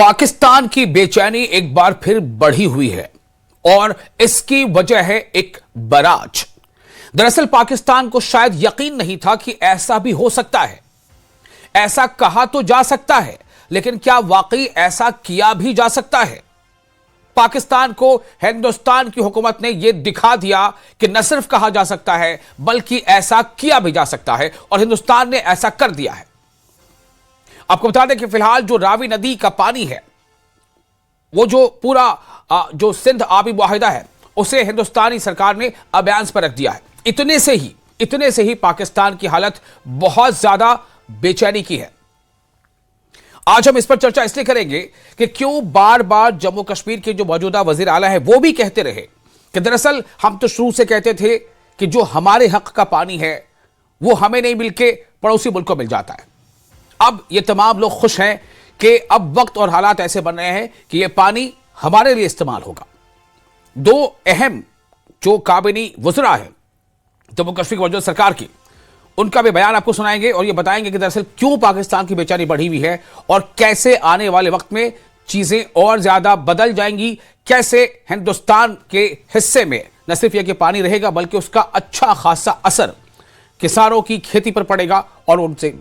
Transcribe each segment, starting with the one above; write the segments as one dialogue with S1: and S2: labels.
S1: पाकिस्तान की बेचैनी एक बार फिर बढ़ी हुई है और इसकी वजह है एक बराज। दरअसल पाकिस्तान को शायद यकीन नहीं था कि ऐसा भी हो सकता है। ऐसा कहा तो जा सकता है, लेकिन क्या वाकई ऐसा किया भी जा सकता है? पाकिस्तान को हिंदुस्तान की हुकूमत ने यह दिखा दिया कि न सिर्फ कहा जा सकता है बल्कि ऐसा किया भी जा सकता है, और हिंदुस्तान ने ऐसा कर दिया है। आपको बता दें कि फिलहाल जो रावी नदी का पानी है, वो जो पूरा जो सिंध आबी मुआहिदा है, उसे हिंदुस्तानी सरकार ने अबयान पर रख दिया है। इतने से ही पाकिस्तान की हालत बहुत ज्यादा बेचैनी की है। आज हम इस पर चर्चा इसलिए करेंगे कि क्यों बार बार जम्मू कश्मीर के जो मौजूदा वजीर आला है वो भी कहते रहे कि दरअसल हम तो शुरू से कहते थे कि जो हमारे हक का पानी है वो हमें नहीं मिलके पड़ोसी मुल्क को मिल जाता है। अब ये तमाम लोग खुश हैं कि अब वक्त और हालात ऐसे बन रहे हैं कि ये पानी हमारे लिए इस्तेमाल होगा। दो अहम जो काबिनी वज़रा हैं जम्मू कश्मीर की मौजूदा सरकार की, उनका भी बयान आपको सुनाएंगे और ये बताएंगे कि दरअसल क्यों पाकिस्तान की बेचैनी बढ़ी हुई है और कैसे आने वाले वक्त में चीजें और ज्यादा बदल जाएंगी, कैसे हिंदुस्तान के हिस्से में न सिर्फ यह कि पानी रहेगा बल्कि उसका अच्छा खासा असर किसानों की खेती पर पड़ेगा और उनसे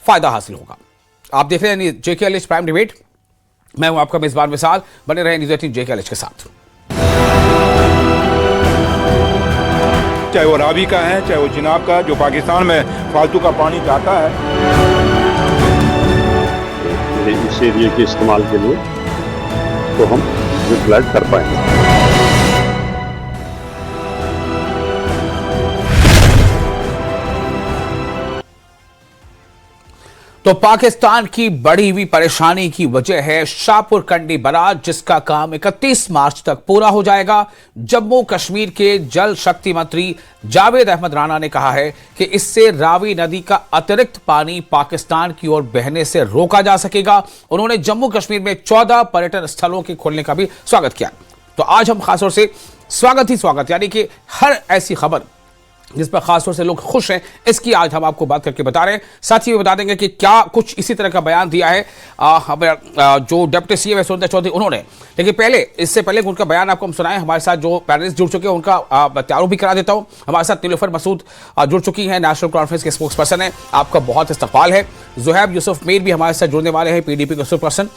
S1: फायदा हासिल होगा। आप देख रहे हैं JKLH प्राइम डिबेट। मैं हूं आपका मेजबान विशाल। बने रहे न्यूज़ 18 JKLH के साथ।
S2: चाहे वो रावी का है, चाहे वो चिनाब का, जो पाकिस्तान में फालतू का पानी जाता है,
S3: इस एरिया के इस्तेमाल के लिए तो हम यूटिलाइज कर पाएंगे।
S1: तो पाकिस्तान की बढ़ी हुई परेशानी की वजह है शाहपुर कंडी बराज, जिसका काम 31 मार्च तक पूरा हो जाएगा। जम्मू कश्मीर के जल शक्ति मंत्री जावेद अहमद राणा ने कहा है कि इससे रावी नदी का अतिरिक्त पानी पाकिस्तान की ओर बहने से रोका जा सकेगा। उन्होंने जम्मू कश्मीर में 14 पर्यटन स्थलों के खोलने का भी स्वागत किया। तो आज हम खासतौर से स्वागत यानी कि हर ऐसी खबर जिस पर खासतौर से लोग खुश हैं, इसकी आज हम आपको बात करके बता रहे हैं। साथ ही बता देंगे कि क्या कुछ इसी तरह का बयान दिया है जो डिप्टी CM सुरेंद्र चौधरी उन्होंने। लेकिन इससे पहले उनका बयान आपको हम सुनाएं, हमारे साथ जो पैनलिस्ट जुड़ चुके हैं उनका तारुफ भी करा देता हूं। हमारे साथ नीलूफर मसूद जुड़ चुकी हैं, नेशनल कॉन्फ्रेंस के स्पोक्स पर्सन है, आपका बहुत इस्तकबाल है। जुहैब यूसुफ मीर भी हमारे साथ जुड़ने वाले हैं, PDP के स्पोक्स पर्सन,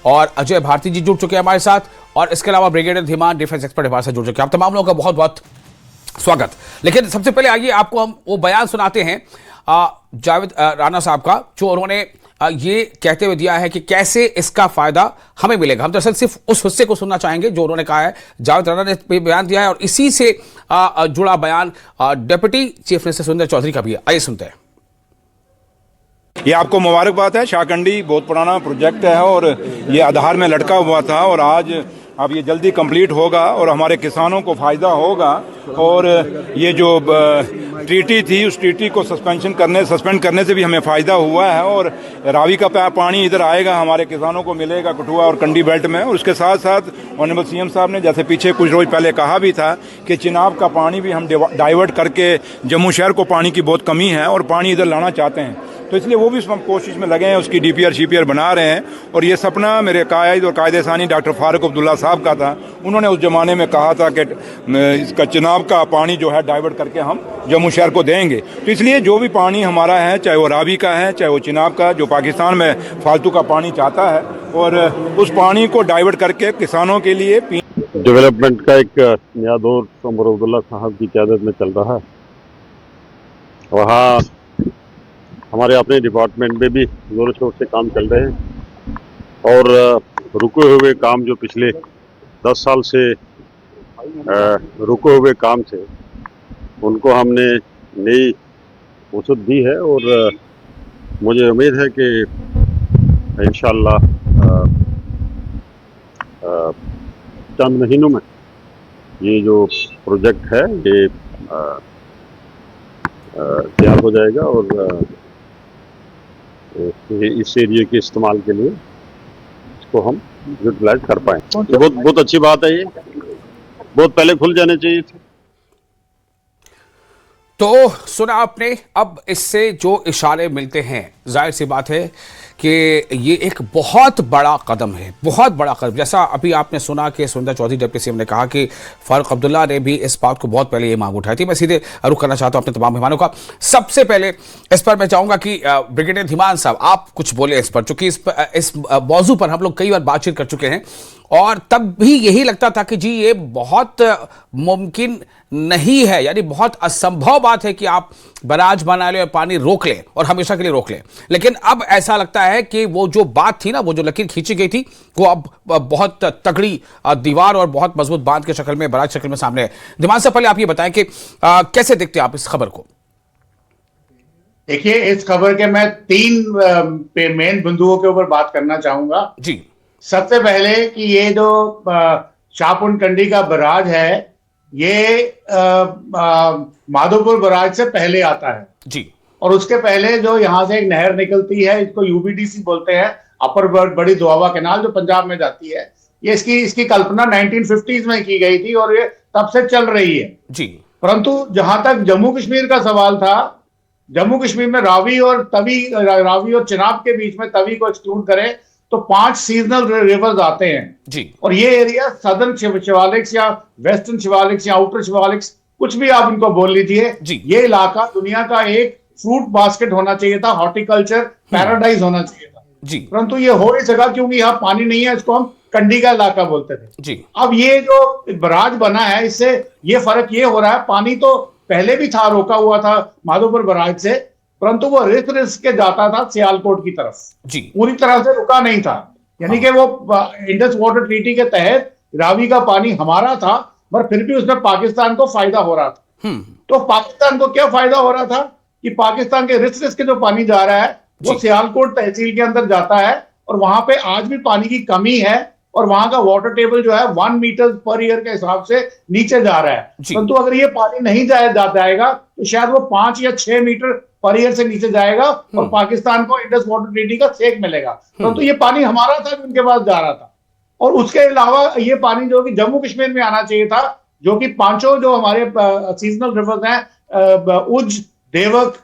S1: और अजय भारती जी जुड़ चुके हैं हमारे साथ, और इसके अलावा ब्रिगेडियर धीमान डिफेंस एक्सपर्ट हमारे साथ जुड़ चुके हैं। आप तमाम लोगों का बहुत बहुत स्वागत। लेकिन सबसे पहले आइए आपको हम वो बयान सुनाते हैं जावेद राणा साहब का, जो उन्होंने ये कहते हुए दिया है कि कैसे इसका फायदा हमें मिलेगा। हम दरअसल सिर्फ उस हिस्से को सुनना चाहेंगे जो उन्होंने कहा है। जावेद राणा ने बयान दिया है और इसी से जुड़ा बयान deputy chief minister Surendra Chaudhary का भी है। आइए सुनते हैं।
S2: ये आपको मुबारकबाद है। शाहकंडी बहुत पुराना प्रोजेक्ट है और ये आधार में लटका हुआ था और आज अब ये जल्दी कंप्लीट होगा और हमारे किसानों को फ़ायदा होगा। और ये जो ट्रीटी थी उस ट्रीटी को सस्पेंड करने से भी हमें फ़ायदा हुआ है और रावी का पानी इधर आएगा, हमारे किसानों को मिलेगा कठुआ और कंडी बेल्ट में। और उसके साथ साथ ऑनरेबल CM साहब ने जैसे पीछे कुछ रोज़ पहले कहा भी था कि चिनाब का पानी भी हम डाइवर्ट करके जम्मू शहर को पानी की बहुत कमी है और पानी इधर लाना चाहते हैं, तो इसलिए वो भी हम कोशिश में लगे हैं, उसकी DPR CPR बना रहे हैं। और ये सपना मेरे कायद और कायदे सानी डॉक्टर फारूक अब्दुल्ला साहब का था। उन्होंने उस ज़माने में कहा था कि इसका चिनाब का पानी जो है डाइवर्ट करके हम जम्मू शहर को देंगे। तो इसलिए जो भी पानी हमारा है, चाहे वो रावी का है, चाहे वो चिनाब का, जो पाकिस्तान में फालतू का पानी चाहता है, और उस पानी को डाइवर्ट करके किसानों के लिए
S3: डेवलपमेंट का एक नया दौर उमर अब्दुल्ला साहब की क़यादत में चल रहा है। वहाँ हमारे अपने डिपार्टमेंट में भी जोर शोर से काम चल रहे हैं और रुके हुए काम जो पिछले 10 साल से रुके हुए काम थे उनको हमने नई वसअत दी है और मुझे उम्मीद है कि इंशाअल्लाह चंद महीनों में ये जो प्रोजेक्ट है ये तैयार हो जाएगा और इस एरिया के इस्तेमाल के लिए इसको हम यूटिलाइज कर पाएँ। तो बहुत अच्छी बात है। ये बहुत पहले खुल जाने चाहिए थे।
S1: तो सुना आपने। अब इससे जो इशारे मिलते हैं, जाहिर सी बात है कि ये एक बहुत बड़ा कदम है, बहुत बड़ा कदम। जैसा अभी आपने सुना कि सुरिंदर चौधरी डिप्टी सीएम ने कहा कि फारूक अब्दुल्ला ने भी इस बात को बहुत पहले ये मांग उठाई थी। मैं सीधे रुख करना चाहता हूं अपने तमाम मेहमानों का। सबसे पहले इस पर मैं चाहूंगा कि ब्रिगेडियर धीमान साहब आप कुछ बोले इस पर, चूंकि इस मौजू पर हम लोग कई बार बातचीत कर चुके हैं और तब भी यही लगता था कि जी ये बहुत मुमकिन नहीं है, यानी बहुत असंभव बात है कि आप बराज बना लें और पानी रोक लें और हमेशा के लिए रोक लें। लेकिन अब ऐसा लगता है कि वो जो बात थी ना, वो जो लकीर खींची गई थी, वो अब बहुत तगड़ी दीवार और बहुत मजबूत बांध की शक्ल में, बराज शक्ल में सामने है। दिमाग से पहले आप ये बताएं कि कैसे देखते हैं आप इस खबर को?
S4: देखिए, इस खबर के मैं 3 मेन बिंदुओं के ऊपर बात करना चाहूंगा
S1: जी।
S4: सबसे पहले कि ये जो शाहपुर कंडी का बराज है, ये माधोपुर बराज से पहले आता है
S1: जी। और
S4: उसके पहले जो यहाँ से एक नहर निकलती है, इसको यूबीडीसी बोलते हैं, अपर बड़ी दोआबा कैनाल, जो पंजाब में जाती है। ये इसकी कल्पना 1950s में की गई थी और ये तब से चल रही है
S1: जी।
S4: परंतु जहां तक जम्मू कश्मीर का सवाल था, जम्मू कश्मीर में रावी और चिनाब के बीच में तवी को एक्सक्लूड करें तो 5 सीजनल रिवर्स आते हैं
S1: जी।
S4: और ये एरिया सदर्न शिवालिक्स या वेस्टर्न शिवालिक्स या आउटर शिवालिक्स, कुछ भी आप इनको बोल लीजिए, ये इलाका दुनिया का एक फ्रूट बास्केट होना चाहिए था, हॉर्टिकल्चर पैराडाइज होना चाहिए था
S1: जी।
S4: परंतु ये हो नहीं सका क्योंकि यहाँ पानी नहीं है। इसको हम कंडी का इलाका बोलते थे
S1: जी।
S4: अब ये जो बराज बना है, इससे ये फर्क ये हो रहा है, पानी तो पहले भी था, रोका हुआ था माधोपुर बराज से, परंतु वो रिस्क के जाता था सियालकोट की तरफ
S1: जी।
S4: पूरी तरह से रुका नहीं था। यानी कि वो इंडस वाटर ट्रीटी के तहत रावी का पानी हमारा था, पर फिर भी उसमें पाकिस्तान को फायदा हो रहा था। तो पाकिस्तान को क्या फायदा हो रहा था कि पाकिस्तान के रिस्क के जो पानी जा रहा है वो सियालकोट तहसील के अंदर जाता है और वहां पे आज भी पानी की कमी है और वहां का वाटर टेबल जो है 1 मीटर पर ईयर के हिसाब से नीचे जा रहा है। परंतु अगर ये पानी नहीं जाएगा तो शायद वो 5 या 6 मीटर पर ईयर से नीचे जाएगा और पाकिस्तान को इंडस वाटर ट्रीटी का सेक मिलेगा। परंतु ये पानी हमारा था, उनके पास जा रहा था। और उसके अलावा ये पानी जो कि जम्मू कश्मीर में आना चाहिए था, जो कि 5 जो हमारे सीजनल रिवर्स हैं, उज, देवक,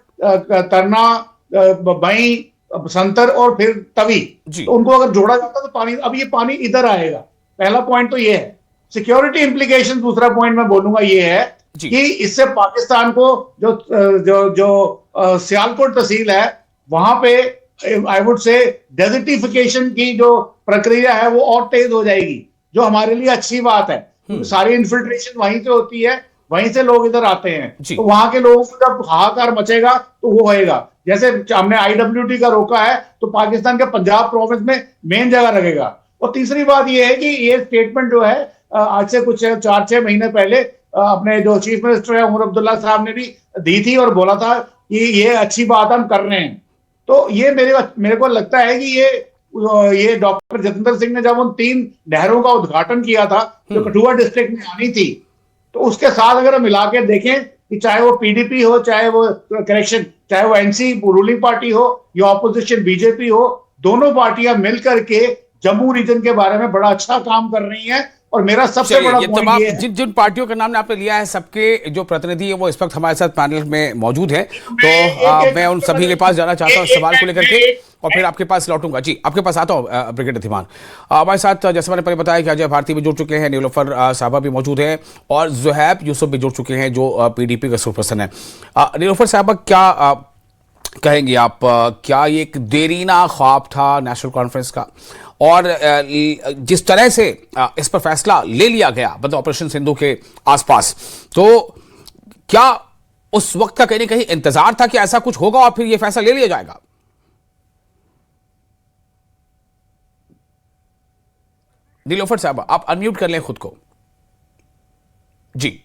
S4: तरना, बई, संतर और फिर तवी, तो उनको अगर जोड़ा जाता तो पानी, अब ये पानी इधर आएगा। पहला पॉइंट तो ये है। सिक्योरिटी इंप्लीकेशन, दूसरा पॉइंट मैं बोलूंगा ये है कि इससे पाकिस्तान को जो सियालकोट तहसील है वहां पे आई वुड से डेजर्टिफिकेशन की जो प्रक्रिया है वो और तेज हो जाएगी, जो हमारे लिए अच्छी बात है। सारी इन्फिल्ट्रेशन वहीं से होती है, वहीं से लोग इधर आते हैं, तो वहां के लोगों को जब हाहाकार मचेगा तो वो होएगा। जैसे हमने IWT का रोका है तो पाकिस्तान के पंजाब प्रोविंस में मेन जगह लगेगा। और तीसरी बात ये है कि ये स्टेटमेंट जो है आज से कुछ 4-6 महीने पहले अपने जो चीफ मिनिस्टर है उमर अब्दुल्ला साहब ने भी दी थी और बोला था कि ये अच्छी बात हम कर रहे हैं। तो ये मेरे को लगता है कि ये डॉक्टर जतिंदर सिंह ने जब उन 3 नहरों का उद्घाटन किया था जो कठुआ डिस्ट्रिक्ट में आनी थी, तो उसके साथ अगर हम मिला के देखें कि चाहे वो PDP हो, चाहे वो NC रूलिंग पार्टी हो या ऑपोजिशन BJP हो, दोनों पार्टियां मिलकर के जम्मू रीजन के बारे में बड़ा अच्छा काम कर रही हैं। और मेरा सबसे बड़ा पॉइंट ये है,
S1: जिन पार्टियों का नाम आपने लिया है, सबके जो प्रतिनिधि है वो इस वक्त हमारे साथ पैनल में मौजूद हैं, तो मैं उन सभी के पास जाना चाहता हूं सवाल को लेकर के और फिर आपके पास लौटूंगा। जी, आपके पास आता हूं ब्रिगेडियर धीमान। हमारे साथ जैसे मैंने पहले बताया कि अजय भारती भी जुड़ चुके हैं, नीलोफर साहबा भी मौजूद है और जुहैब यूसुफ भी जुड़ चुके हैं जो PDP का स्पोक्सपर्सन है। नीलोफर साहबा, क्या कहेंगे आप, क्या ये एक देरीना ख्वाब था नेशनल कॉन्फ्रेंस का? और जिस तरह से इस पर फैसला ले लिया गया, मतलब ऑपरेशन सिंधु के आसपास, तो क्या उस वक्त का कहीं ना कहीं इंतजार था कि ऐसा कुछ होगा और फिर यह फैसला ले लिया जाएगा? नीलोफर साहब, आप अनम्यूट कर लें खुद को। जी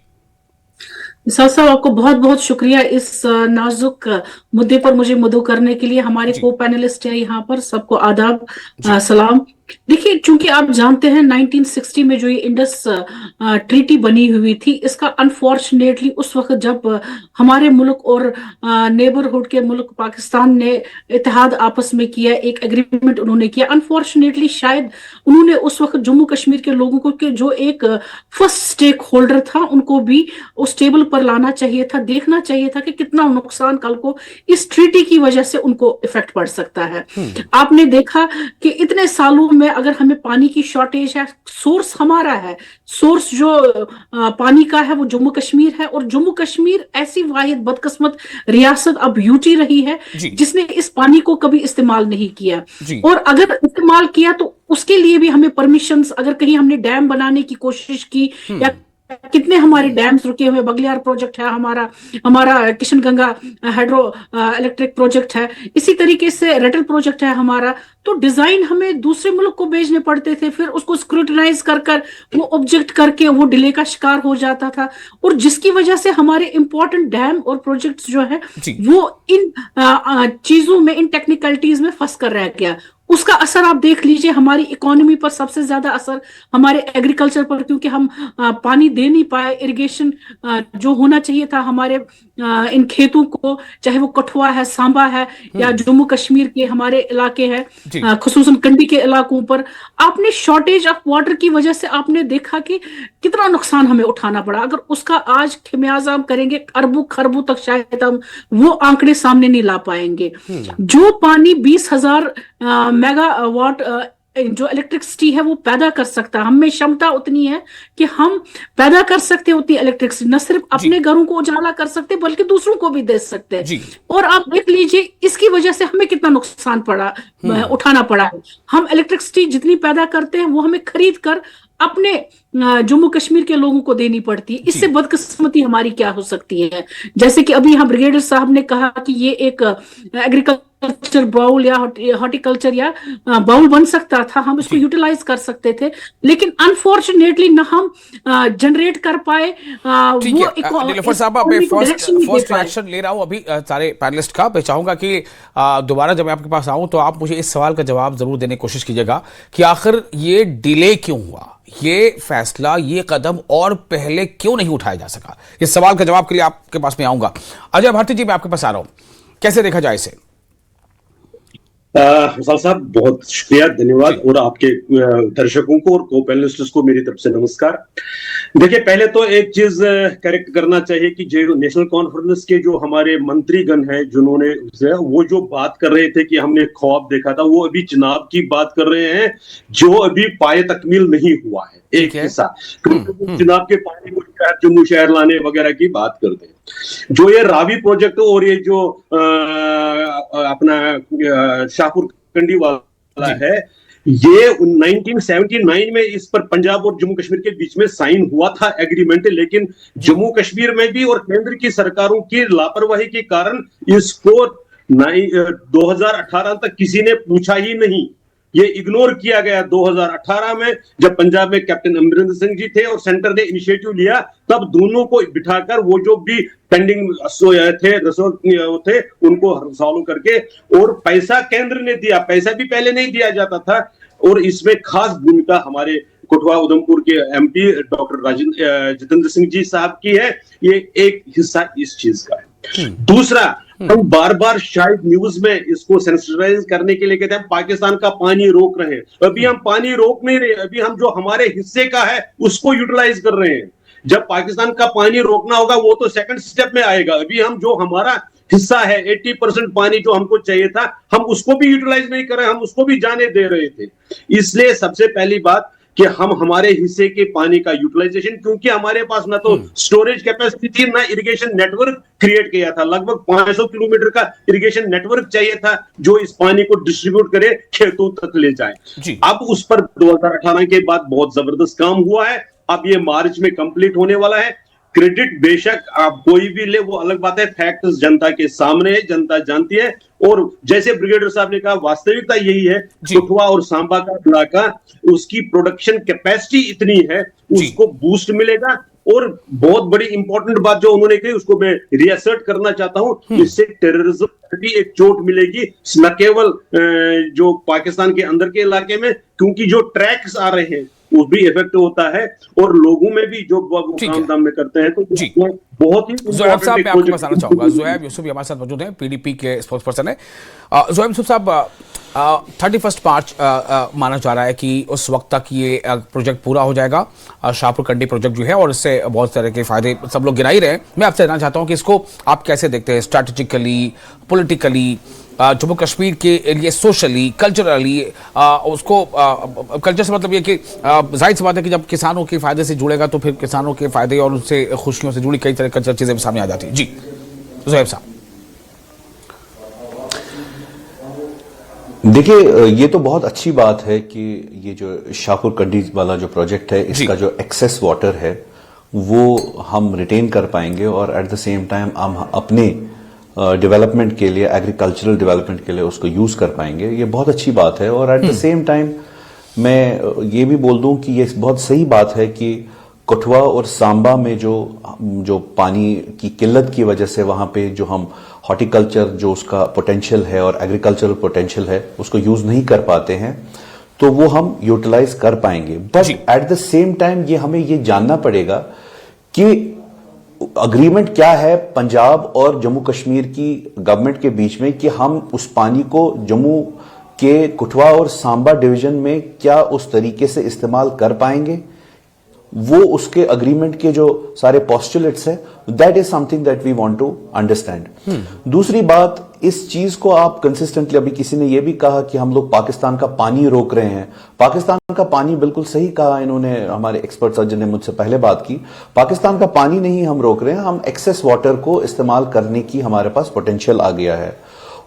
S5: साहब, आपको बहुत बहुत शुक्रिया इस नाजुक मुद्दे पर मुझे मदऊ करने के लिए। हमारे को पैनलिस्ट है यहाँ पर, सबको आदाब, सलाम। देखिए, चूंकि आप जानते हैं 1960 में जो ये इंडस ट्रीटी बनी हुई थी, इसका अनफॉर्चुनेटली उस वक्त जब हमारे मुल्क और नेबरहुड के मुल्क पाकिस्तान ने इत्तेहाद आपस में किया, एक एग्रीमेंट उन्होंने किया, अनफॉर्चुनेटली शायद उन्होंने उस वक्त जम्मू कश्मीर के लोगों को के जो एक फर्स्ट स्टेक होल्डर था उनको भी उस टेबल पर लाना चाहिए था, देखना चाहिए था कि कितना नुकसान कल को इस ट्रीटी की वजह से उनको इफेक्ट पड़ सकता है। आपने देखा कि इतने सालों में अगर हमें पानी की शॉर्टेज है, सोर्स हमारा है, सोर्स जो पानी का है वो जम्मू कश्मीर है, और जम्मू कश्मीर ऐसी वाहिद बदकिस्मत रियासत अब यूटी रही है जिसने इस पानी को कभी इस्तेमाल नहीं किया, और अगर इस्तेमाल किया तो उसके लिए भी हमें परमिशंस, अगर कहीं हमने डैम बनाने की कोशिश की या कितने हमारे डैम्स रुके हुए, बगलियार प्रोजेक्ट है हमारा Kishan Ganga hydro electric project है, इसी तरीके से रेटल प्रोजेक्ट है हमारा, तो डिजाइन हमें दूसरे मुल्क को भेजने पड़ते थे, फिर उसको स्क्रूटनाइज कर वो ऑब्जेक्ट करके वो डिले का शिकार हो जाता था, और जिसकी वजह से हमारे इंपॉर्टेंट डैम और प्रोजेक्ट्स जो है वो इन चीजों में, इन टेक्निकलिटीज में फंस कर रह गया। उसका असर आप देख लीजिए, हमारी इकोनॉमी पर सबसे ज्यादा असर हमारे एग्रीकल्चर पर, क्योंकि हम पानी दे नहीं पाए, इरिगेशन जो होना चाहिए था हमारे इन खेतों को, चाहे वो कठुआ है, सांबा है या जम्मू कश्मीर के हमारे इलाके हैं, खुसूसन कंडी के इलाकों पर, आपने शॉर्टेज ऑफ वाटर की वजह से आपने देखा कि कितना नुकसान हमें उठाना पड़ा। अगर उसका आज खमियाजा हम करेंगे अरबों खरबों तक, शायद हम वो आंकड़े सामने नहीं ला पाएंगे। जो पानी 20,000 मेगावाट जो इलेक्ट्रिसिटी है वो पैदा कर सकता है, हमें क्षमता उतनी है कि हम पैदा कर सकते हैं उतनी इलेक्ट्रिसिटी, न सिर्फ अपने घरों को उजाला कर सकते बल्कि दूसरों को भी दे सकते हैं। और आप देख लीजिए इसकी वजह से हमें कितना नुकसान उठाना पड़ा है। हम इलेक्ट्रिसिटी जितनी पैदा करते हैं वो हमें खरीद कर अपने जम्मू कश्मीर के लोगों को देनी पड़ती है। इससे बदकिस्मती हमारी क्या हो सकती है, जैसे कि अभी यहाँ ब्रिगेडियर साहब ने कहा कि ये एक एग्रीकल्चर बाउल या हॉर्टिकल्चर या बाउल बन सकता था, हम इसको यूटिलाइज कर सकते थे, लेकिन अनफॉर्चुनेटली ना हम जनरेट कर पाए।
S1: नीलोफर साहब, मैं फर्स्ट रिएक्शन ले रहा हूँ अभी सारे पैनलिस्ट का। मैं चाहूंगा कि दोबारा जब मैं आपके पास आऊं तो आप मुझे इस सवाल का जवाब जरूर देने की कोशिश कीजिएगा कि आखिर ये डिले क्यों हुआ, ये फैसला, ये कदम और पहले क्यों नहीं उठाया जा सका। इस सवाल का जवाब के लिए आपके पास मैं आऊंगा। अजय भारती जी, मैं आपके पास आ रहा हूं, कैसे देखा जाए इसे?
S6: विशाल साहब, बहुत शुक्रिया, धन्यवाद, और आपके दर्शकों को और को पैनलिस्ट्स को मेरी तरफ से नमस्कार। देखिए, पहले तो एक चीज करेक्ट करना चाहिए कि जो नेशनल कॉन्फ्रेंस के जो हमारे मंत्रीगण हैं, जिन्होंने वो जो बात कर रहे थे कि हमने ख्वाब देखा था, वो अभी चुनाव की बात कर रहे हैं जो अभी पाए तकमील नहीं हुआ है। एक हिस्सा चुनाव के पानी को जम्मू शहर लाने वगैरह की बात करते हैं। जो ये रावी प्रोजेक्ट और ये जो अपना शाहपुर कंडी वाला है, ये 1979 में इस पर पंजाब और जम्मू कश्मीर के बीच में साइन हुआ था एग्रीमेंट, लेकिन जम्मू कश्मीर में भी और केंद्र की सरकारों की लापरवाही के कारण इसको 2018 तक किसी ने पूछा ही नहीं, ये इग्नोर किया गया। 2018 में जब पंजाब में कैप्टन अमरिंदर सिंह जी थे और सेंटर ने इनिशिएटिव लिया, तब दोनों को बिठाकर वो जो भी पेंडिंग थे उनको सॉल्व करके, और पैसा केंद्र ने दिया, पैसा भी पहले नहीं दिया जाता था, और इसमें खास भूमिका हमारे कठुआ उधमपुर के एमपी डॉक्टर जितेंद्र सिंह जी साहब की है। ये एक हिस्सा इस चीज का है। दूसरा, हम बार बार शायद न्यूज में इसको सेंसिटाइज करने के लिए कहते हैं पाकिस्तान का पानी रोक रहे हैं। अभी हम पानी रोक नहीं रहे, अभी हम जो हमारे हिस्से का है उसको यूटिलाइज कर रहे हैं। जब पाकिस्तान का पानी रोकना होगा वो तो सेकंड स्टेप में आएगा। अभी हम जो हमारा हिस्सा है 80% पानी जो हमको चाहिए था, हम उसको भी यूटिलाइज नहीं कर रहे, हम उसको भी जाने दे रहे थे। इसलिए सबसे पहली बात कि हम हमारे हिस्से के पानी का यूटिलाइजेशन, क्योंकि हमारे पास ना तो स्टोरेज कैपेसिटी थी, ना इरिगेशन नेटवर्क क्रिएट किया था। लगभग 500 किलोमीटर का इरिगेशन नेटवर्क चाहिए था जो इस पानी को डिस्ट्रीब्यूट करे, खेतों तक ले जाए। अब उस पर 2018 के बाद बहुत जबरदस्त काम हुआ है। अब ये मार्च में कंप्लीट होने वाला है। क्रेडिट बेशक आप कोई भी ले, वो अलग बात है, फैक्ट्स जनता के सामने है, जनता जानती है। और जैसे ब्रिगेडियर साहब ने कहा, वास्तविकता यही है, कठुआ और सांबा का इलाका, उसकी प्रोडक्शन कैपेसिटी इतनी है, उसको बूस्ट मिलेगा। और बहुत बड़ी इंपॉर्टेंट बात जो उन्होंने कही उसको मैं रिएसर्ट करना चाहता हूं, इससे टेररिज्म भी एक चोट मिलेगी, न केवल जो पाकिस्तान के अंदर के इलाके में, क्योंकि जो ट्रैक्स आ रहे हैं वो भी इफेक्ट होता है और लोगों में भी जो काम दाम में करते हैं, तो बहुत ही
S1: ज़ोहैब साहब मैं आपके पास आना चाहूंगा। ज़ोहैब यूसुफ हमारे साथ मौजूद हैं, पीडीपी के स्पोक्स पर्सन है। ज़ोहैब यूसुफ साहब, 31 मार्च माना जा रहा है कि उस वक्त तक ये प्रोजेक्ट पूरा हो जाएगा, शाहपुर कंडी प्रोजेक्ट जो है, और इससे बहुत तरह के फायदे सब लोग गिना ही रहे हैं। मैं आपसे जानना चाहता हूं कि इसको आप कैसे देखते हैं, स्ट्रैटेजिकली, पॉलिटिकली, जम्मू कश्मीर के लिए, सोशली, कल्चरली, उसको कल्चर से मतलब ये कि जाहिर सी बात है कि जब किसानों के फायदे से जुड़ेगा तो फिर किसानों के फायदे और उनसे खुशियों से जुड़ी कई तरह कल्चर चीजें सामने आ जाती है। जी ज़ोहैब साहब।
S7: देखिए, ये तो बहुत अच्छी बात है कि ये जो शाहपुर कंडी वाला जो प्रोजेक्ट है, इसका जो एक्सेस वाटर है वो हम रिटेन कर पाएंगे और एट द सेम टाइम हम अपने डेवलपमेंट के लिए, एग्रीकल्चरल डेवलपमेंट के लिए उसको यूज कर पाएंगे। ये बहुत अच्छी बात है। और एट द सेम टाइम मैं ये भी बोल दूं कि ये बहुत सही बात है कि कठुआ और सांबा में जो पानी की किल्लत की वजह से वहां पे जो हम हॉर्टिकल्चर जो उसका पोटेंशियल है और एग्रीकल्चरल पोटेंशियल है उसको यूज नहीं कर पाते हैं, तो वो हम यूटिलाइज कर पाएंगे। But at the same time ये हमें ये जानना पड़ेगा कि अग्रीमेंट क्या है पंजाब और जम्मू कश्मीर की गवर्नमेंट के बीच में कि हम उस पानी को जम्मू के कठुआ और सांबा डिवीजन में क्या उस तरीके से इस्तेमाल कर पाएंगे। वो उसके अग्रीमेंट के जो सारे पोस्टुलेट्स है, that is something that we want to understand. दूसरी बात, इस चीज को आप कंसिस्टेंटली, अभी किसी ने यह भी कहा कि हम लोग पाकिस्तान का पानी रोक रहे हैं। पाकिस्तान का पानी, बिल्कुल सही कहा इन्होंने, हमारे एक्सपर्ट सर्जन ने मुझसे पहले बात की, पाकिस्तान का पानी नहीं हम रोक रहे हैं, हम एक्सेस वाटर को इस्तेमाल करने की हमारे पास पोटेंशियल आ गया है।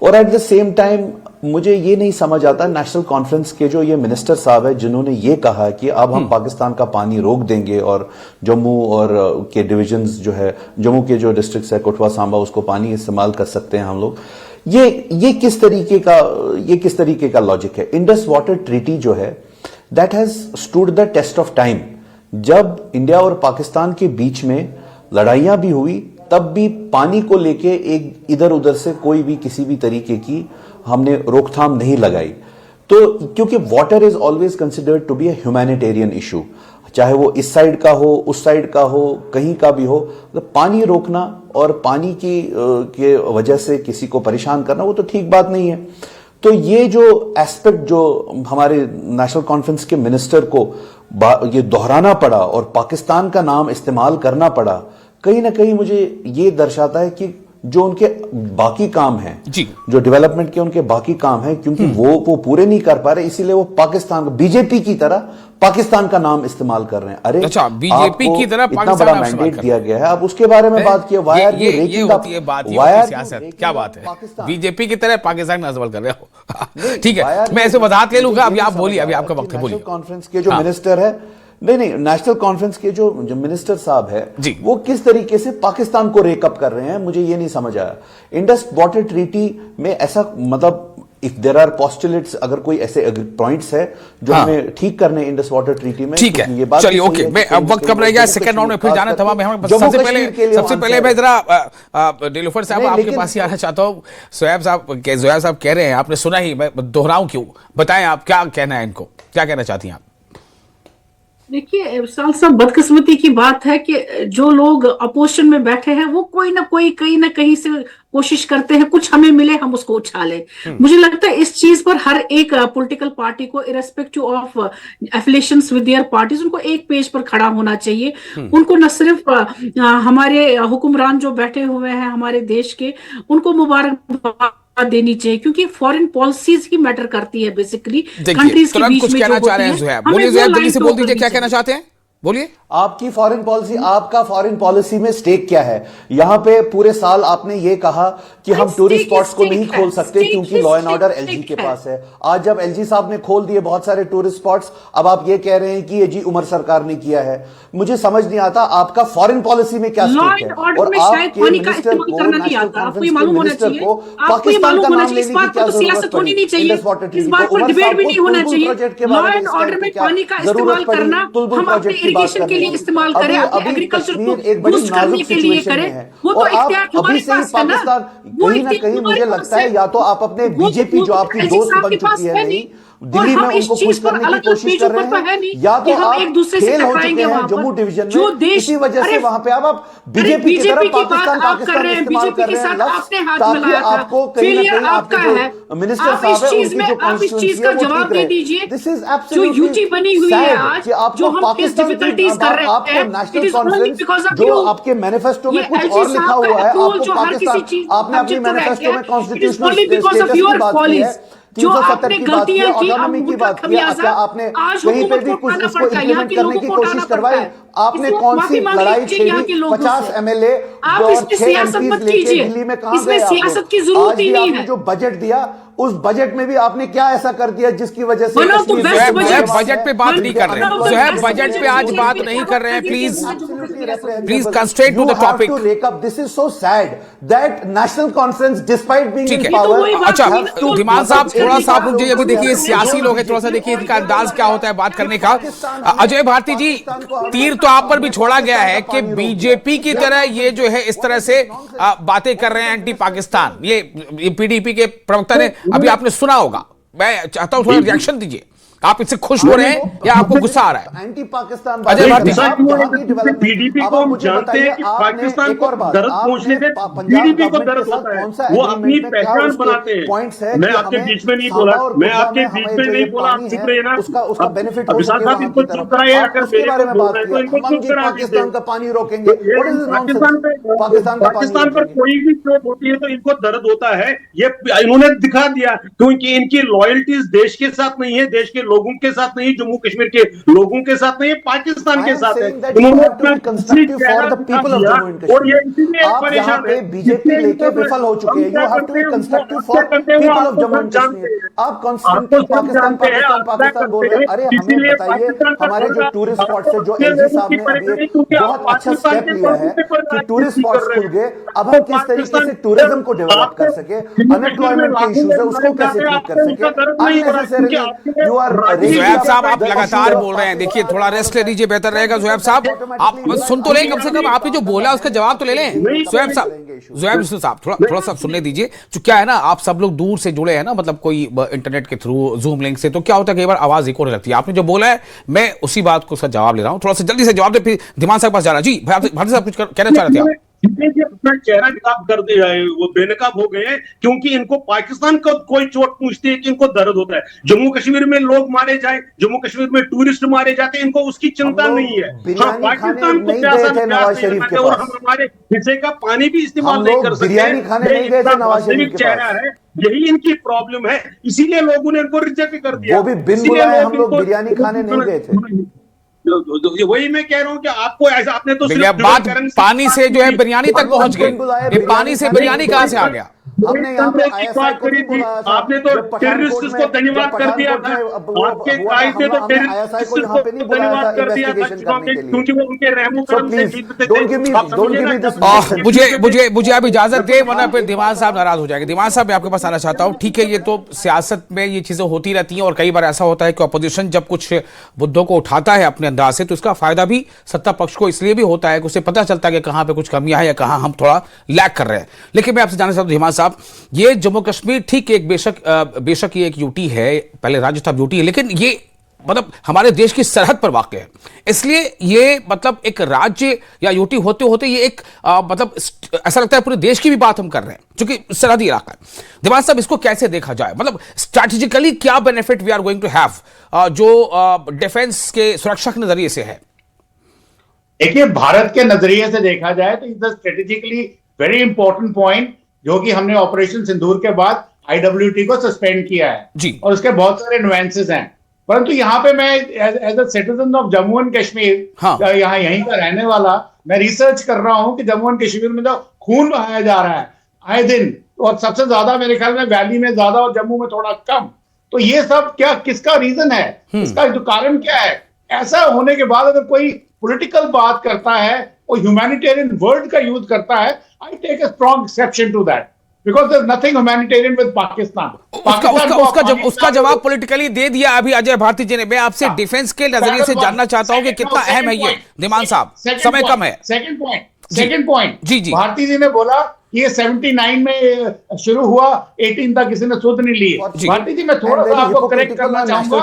S7: और एट द सेम टाइम मुझे ये नहीं समझ आता, नेशनल कॉन्फ्रेंस के जो ये मिनिस्टर साहब है जिन्होंने ये कहा कि अब हम पाकिस्तान का पानी रोक देंगे और जम्मू और के डिविजन्स जो है, जम्मू के जो डिस्ट्रिक्ट्स है कठुआ सांबा, उसको पानी इस्तेमाल कर सकते हैं हम लोग। ये किस तरीके का लॉजिक है। इंडस वाटर ट्रीटी जो है, that has stood the test of time. जब इंडिया और पाकिस्तान के बीच में लड़ाइयां भी हुई तब भी पानी को लेके एक इधर उधर से कोई भी किसी भी तरीके की हमने रोकथाम नहीं लगाई। तो क्योंकि water is always considered to be a humanitarian issue, चाहे वो इस साइड का हो, उस साइड का हो, कहीं का भी हो, तो पानी रोकना और पानी के वजह से किसी को परेशान करना वो तो ठीक बात नहीं है। तो ये जो एस्पेक्ट जो हमारे नेशनल कॉन्फ्रेंस के मिनिस्टर को ये दोहराना पड़ा और पाकिस्तान का नाम इस्तेमाल करना पड़ा, कहीं ना कहीं मुझे ये दर्शाता है कि जो उनके बाकी काम हैं, जो डेवलपमेंट के उनके बाकी काम हैं, क्योंकि वो पूरे नहीं कर पा रहे, इसीलिए वो पाकिस्तान को बीजेपी की तरह पाकिस्तान का नाम इस्तेमाल कर रहे हैं। अरे
S1: अच्छा, बीजेपी की तरह
S7: इतना बड़ा मैंडेट दिया गया है, अब उसके बारे में बात किया।
S1: ये होती है बात, सियासत क्या बात है, बीजेपी की तरह पाकिस्तान का इस्तेमाल कर रहे हो। ठीक है, मैं ऐसे वजाहत ले लूंगा। अभी आप बोलिए, अभी आपका वक्त है, बोलिए।
S7: कॉन्फ्रेंस के जो मिनिस्टर है, नहीं, नेशनल कॉन्फ्रेंस के जो मिनिस्टर साहब है वो किस तरीके से पाकिस्तान को रेकअप कर रहे हैं, मुझे ये नहीं समझ आया। इंडस वाटर ट्रीटी में ऐसा, मतलब इफ देयर आर पोस्टुलेट्स, अगर कोई ऐसे पॉइंट्स है जो हमें ठीक करने इंडस वाटर ट्रीटी में,
S1: ठीक है, ये बात चलिए, ओके। मैं अब वक्त कम रह गया, सेकंड राउंड में फिर जाना था। सबसे पहले मैं जरा नीलूफर साहब आपके पास ही आना चाहता हूँ। ज़ोहैब साहब कह रहे हैं, आपने सुना ही, मैं दोहराऊं क्यों, बताएं आप क्या कहना है, इनको क्या कहना चाहती हैं आप?
S5: देखिए विशाल साहब, बदकिस्मती की बात है कि जो लोग अपोजिशन में बैठे हैं वो कोई ना कोई कहीं ना कहीं से कोशिश करते हैं कुछ हमें मिले हम उसको उछा लें। मुझे लगता है इस चीज पर हर एक पॉलिटिकल पार्टी को irrespective of affiliations with their parties, उनको एक पेज पर खड़ा होना चाहिए। उनको न सिर्फ हमारे हुक्मरान जो बैठे हुए हैं हमारे देश के, उनको मुबारकबाद देनी चाहिए, क्योंकि फॉरेन पॉलिसीज ही मैटर करती है बेसिकली कंट्रीज के बीच में।
S1: कुछ कहना चाह रहे हैं ज़ोहैब, बोलिए ज़ोहैब, जल्दी से बोल दीजिए क्या कहना चाहते हैं, बोलिए।
S7: आपकी फॉरेन पॉलिसी, आपका फॉरेन पॉलिसी में स्टेक क्या है? यहां पे पूरे साल आपने ये कहा कि हम टूरिस्ट स्पॉट्स को नहीं खोल सकते क्योंकि लॉ एंड ऑर्डर एलजी के पास है। आज जब एलजी साहब ने खोल दिए बहुत सारे टूरिस्ट स्पॉट्स, अब आप ये कह रहे हैं कि ये जी उमर सरकार ने किया है। मुझे समझ नहीं आता आपका फॉरेन पॉलिसी में क्या स्टेक है, और आपके मिनिस्टर को, नेशनल कॉन्फ्रेंस के मिनिस्टर को पाकिस्तान का नाम लेने की क्या जरूरत पड़ी? इंडस वाटर ट्रीटी को उमर साहब को तुलबुल प्रोजेक्ट के बारे में क्या जरूरत पड़ी? तुलबुल प्रोजेक्ट
S5: इरिगेशन के लिए इस्तेमाल करें, अपने एग्रीकल्चर को बूस्ट करने के लिए करें, वो तो इख्तियार हमारे पास है ना। वो
S8: कहीं ना कहीं मुझे लगता है या तो आप अपने बीजेपी जो आपकी दोस्त बन चुकी है नहीं, दिल्ली में उनको खुश करने की कोशिश कर रहे हैं, या तो आप
S5: एक दूसरे से
S8: फेल हो चुके
S5: टकराएंगे
S8: हैं
S5: वहां
S8: जम्मू
S5: पर।
S8: डिवीजन
S5: जो
S8: में,
S5: देश
S8: इसी वजह से वहां पे अब आप बीजेपी की तरफ पाकिस्तान पाकिस्तान इस्तेमाल कर रहे हैं लफ्ज, ताकि आपको कहीं ना कहीं आपके जो मिनिस्टर साहब है उनकी जो कॉन्स्टिट्यूएंसी है वो
S5: जवाब दे दीजिए।
S8: दिस इज
S5: जो यूटी बनी हुई है आज,
S8: कि आपको
S5: जो हम
S8: पाकिस्तान
S5: डिफिकल्टीज कर रहे
S8: आपको
S5: हैं,
S8: नेशनल कॉन्फ्रेंस जो आपके मैनिफेस्टो में कुछ और लिखा हुआ है, आपको पाकिस्तान आपने अपनी मैनिफेस्टो में कॉन्स्टिट्यूशनल स्टेटस की बात की है,
S5: जो
S8: 370
S5: आपने
S8: की बात की,
S5: गलतियां की,
S8: ऑटोनॉमी की बात की, क्या आपने कहीं पे भी कुछ उसको इम्प्लीमेंट करने की कोशिश करवाई? आपने कौन सी लड़ाई छेड़ी? 50 एमएलए और 6 एमपीज लेके दिल्ली में कहां गए?
S5: सियासत की जरूरत ही नहीं है।
S8: जो बजट दिया उस बजट में भी आपने क्या ऐसा कर दिया जिसकी वजह से
S1: बजट पे बात नहीं कर रहे हैं, जो है बजट पे आज बात नहीं कर रहे हैं। Please constraint to the topic.
S8: This is so sad that National Conference despite being in power.
S1: अच्छा धीमान साहब थोड़ा सा आप रुक जाइए, अभी देखिए सियासी लोग हैं, थोड़ा सा देखिए इनका अंदाज क्या होता है बात करने का। अजय भारती जी, तीर तो आप पर भी छोड़ा गया है कि बीजेपी की तरह ये जो है इस तरह से बातें कर रहे हैं एंटी पाकिस्तान। ये पीडीपी के प्रवक्ता ने अभी आपने सुना होगा, मैं चाहता हूं थोड़ा रिएक्शन दीजिए। आप इससे खुश हो रहे हैं या आपको गुस्सा आ रहा है?
S8: एंटी पाकिस्तान
S1: अजय भारती
S6: पीडीपी को हम जानते हैं कि पाकिस्तान को दर्द पहुंचने से पीडीपी को दर्द होता है, वो अपनी पहचान बनाते हैं। मैं आपके बीच में नहीं बोला, मैं आपके बीच में नहीं बोला, आप चुप रहे ना।
S8: उसका बेनिफिट
S6: विशाल साहब इनको चुप कराइए, अगर मेरे को बोल रहे हैं तो इनको चुप करा दीजिए।
S8: पाकिस्तान का पानी रोकेंगे,
S6: पाकिस्तान पर कोई भी चोट होती है तो इनको दर्द होता है। ये इन्होंने दिखा दिया, क्योंकि इनकी लॉयल्टीज देश के साथ नहीं है, देश के लोगों के साथ नहीं, जम्मू कश्मीर के लोगों के साथ नहीं, पाकिस्तान के साथ है। उन्होंने और ये इसीलिए परेशान है,
S8: बीजेपी लेके विफल हो चुके हैं। You have to be constructive for people of Jammu and Kashmir. आप कॉन्स्टेंटली पाकिस्तान पाकिस्तान पाकिस्तान बोल रहे हैं। अरे हमें बताइए, हमारे जो टूरिस्ट स्पॉट्स है, जो एलजी साहब ने अभी एक बहुत अच्छा स्टेप लिया है कि टूरिस्ट स्पॉट्स खुल गए, अब हम किस तरीके से टूरिज्म को डेवलप कर सके, अनएम्प्लॉयमेंट के इश्यूज है उसको कैसे ठीक कर सके। अननेसेसरीली यू आर
S1: ज़ुहैब साहब आप लगातार बोल रहे हैं, देखिए थोड़ा रेस्ट ले लीजिए, बेहतर रहेगा। ज़ुहैब साहब आप सुन तो लें, कम से कम आपने जो बोला उसका जवाब तो ले लें। ज़ुहैब साहब थोड़ा सा सुनने दीजिए। जो क्या है ना, आप सब लोग दूर से जुड़े हैं ना, मतलब कोई इंटरनेट के थ्रू जूम लिंक से, तो क्या होता है कई बार आवाज इको होने लगती है। आपने जो बोला है मैं उसी बात को उसका जवाब ले रहा हूँ, थोड़ा सा जल्दी से जवाब दे, फिर धीमान साहब के पास जाना। जी भारती साहब कुछ कहना चाह रहे थे आप?
S6: अपना चेहरा नकाब कर दिया है, वो बेनकाब हो गए हैं, क्योंकि इनको पाकिस्तान को कोई चोट पूछती है कि इनको दर्द होता है। जम्मू कश्मीर में लोग मारे जाए, जम्मू कश्मीर में टूरिस्ट मारे जाते हैं, इनको उसकी चिंता नहीं है। हाँ, पाकिस्तान को प्यासा और हम हमारे हिस्से का पानी भी इस्तेमाल नहीं कर सकते। चेहरा है, यही इनकी प्रॉब्लम है, इसीलिए लोगों ने इनको रिजेक्ट कर दिया।
S8: वो भी बिन बुलाए हम लोग बिरयानी खाने नहीं गए थे।
S6: वही मैं कह रहा हूँ कि आपको ऐसा, आपने तो
S1: बात पानी से जो है बिरयानी तक पहुंच गई, पानी से बिरयानी कहाँ से आ गया?
S8: हमने यहाँ पे ISI को भी बुलाया था,
S6: आपने तो टेररिस्ट को धन्यवाद कर दिया था, आपके कायदे तो टेररिस्ट को धन्यवाद कर दिया था, क्योंकि वो उनके रहमो करम से जीतते
S1: थे। मुझे अब इजाजत दे, वरना फिर दीवान साहब नाराज हो जाएंगे। दीवान साहब मैं आपके पास आना चाहता हूँ। ठीक है, ये तो सियासत में ये चीजें होती रहती हैं, और कई बार ऐसा होता है कि अपोजिशन जब कुछ मुद्दों को उठाता है अपने अंदाज से, तो इसका फायदा भी सत्ता पक्ष को इसलिए भी होता है कि उसे पता चलता है कि कहां पे कुछ कमियां है या कहां हम थोड़ा लैग कर रहे हैं। लेकिन मैं आपसे जानना चाहता हूं धीमान साहब, ये जम्मू कश्मीर ठीक एक बेशक ये एक यूटी है, पहले राज्य था यूटी है, लेकिन ये मतलब हमारे देश की सरहद पर वाक़ है, इसलिए ये मतलब एक राज्य या यूटी होते होते ये एक मतलब ऐसा लगता है पूरे देश की भी बात हम कर रहे हैं, क्योंकि सरहदी इलाका है। दिमाग साहब इसको कैसे देखा जाए, मतलब स्ट्रैटेजिकली क्या benefit we are going to have जो डिफेंस के सुरक्षा के नजरिए से है?
S4: देखिए, भारत के नजरिए से देखा जाए तो is strategically very important point, जो कि हमने ऑपरेशन सिंदूर के बाद IWT को सस्पेंड किया है
S1: जी,
S4: और उसके बहुत सारे नुएंसेस हैं। परंतु यहाँ पे मैं as a citizen of Jammu and Kashmir, यहाँ यहीं का रहने वाला, मैं रिसर्च कर रहा हूँ कि जम्मू एंड कश्मीर में जो खून बहाया जा रहा है आए दिन, और सबसे ज्यादा मेरे ख्याल में वैली में ज्यादा और जम्मू में थोड़ा कम, तो ये सब क्या किसका रीजन है, इसका जो कारण क्या है? ऐसा होने के बाद अगर कोई पॉलिटिकल बात करता है और ह्यूमैनिटेरियन वर्ड का यूज करता है, I take a strong exception to that, because there's nothing humanitarian with Pakistan.
S1: उसका जवाब पॉलिटिकली दे दिया अभी अजय भारती जी ने। मैं आपसे डिफेंस के नजरिए से जानना चाहता हूं कि कितना अहम है ये। धीमान साहब, समय कम है।
S4: सेकंड पॉइंट
S1: जी जी,
S4: भारती जी ने बोला कि ये 79 में शुरू हुआ, 18 तक किसी ने सुध नहीं ली। भारती जी, मैं थोड़ा सा आपको करेक्ट करना चाहूंगा।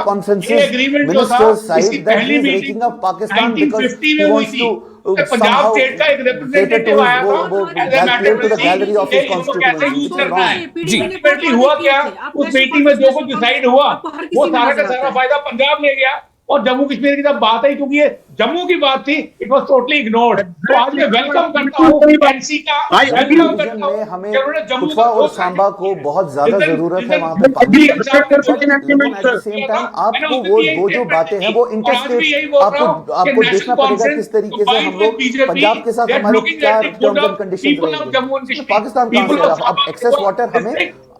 S4: ये एग्रीमेंट जो था इसकी पहली मीटिंग 1950 में हुई थी। पंजाब स्टेट का एक रिप्रेजेंटेटिव आया था, कैसे यूज करना है। अल्टीमेटली हुआ क्या, उस मीटिंग में जो कुछ डिसाइड हुआ वो सारा का सारा फायदा पंजाब ले गया और जम्मू कश्मीर की जब बात आई, क्योंकि ये जम्मू की बात थी, इट वाज टोटली इग्नोर्ड। तो आज मैं वेलकम करता हूं एनसी का, वेलकम करता हूं।
S8: हमें कठुआ और सांबा को बहुत ज्यादा जरूरत है वहां पे। सेम टाइम आपको वो जो बातें हैं वो इंटरस्टेट आपको देखना पड़ेगा किस तरीके से हम लोग पंजाब के साथ हमारे क्या टर्म्स एंड कंडीशंस रहेंगे। पाकिस्तान कहां से अब एक्सेस वाटर हमें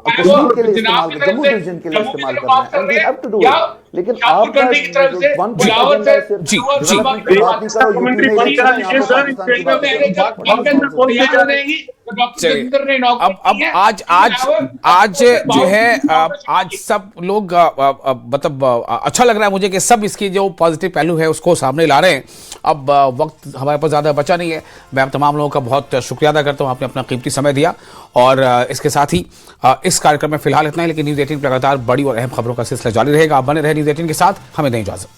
S8: कश्मीर के लिए इस्तेमाल, जम्मू डिवीजन के लिए इस्तेमाल करना है, and we have to do it. लेकिन आपका
S1: आज जो है आज सब लोग मतलब अच्छा लग रहा है मुझे कि सब इसकी जो पॉजिटिव पहलू है उसको सामने ला रहे हैं। अब वक्त हमारे पास ज़्यादा बचा नहीं है। मैं आप तमाम लोगों का बहुत शुक्रिया अदा करता हूँ, आपने अपना कीमती समय दिया। और इसके साथ ही इस कार्यक्रम में फिलहाल इतना ही, लेकिन न्यूज़ 18 पर लगातार बड़ी और अहम खबरों का सिलसिला जारी रहेगा। आप बने रहे न्यूज़ 18 के साथ, हमें दें इजाजत।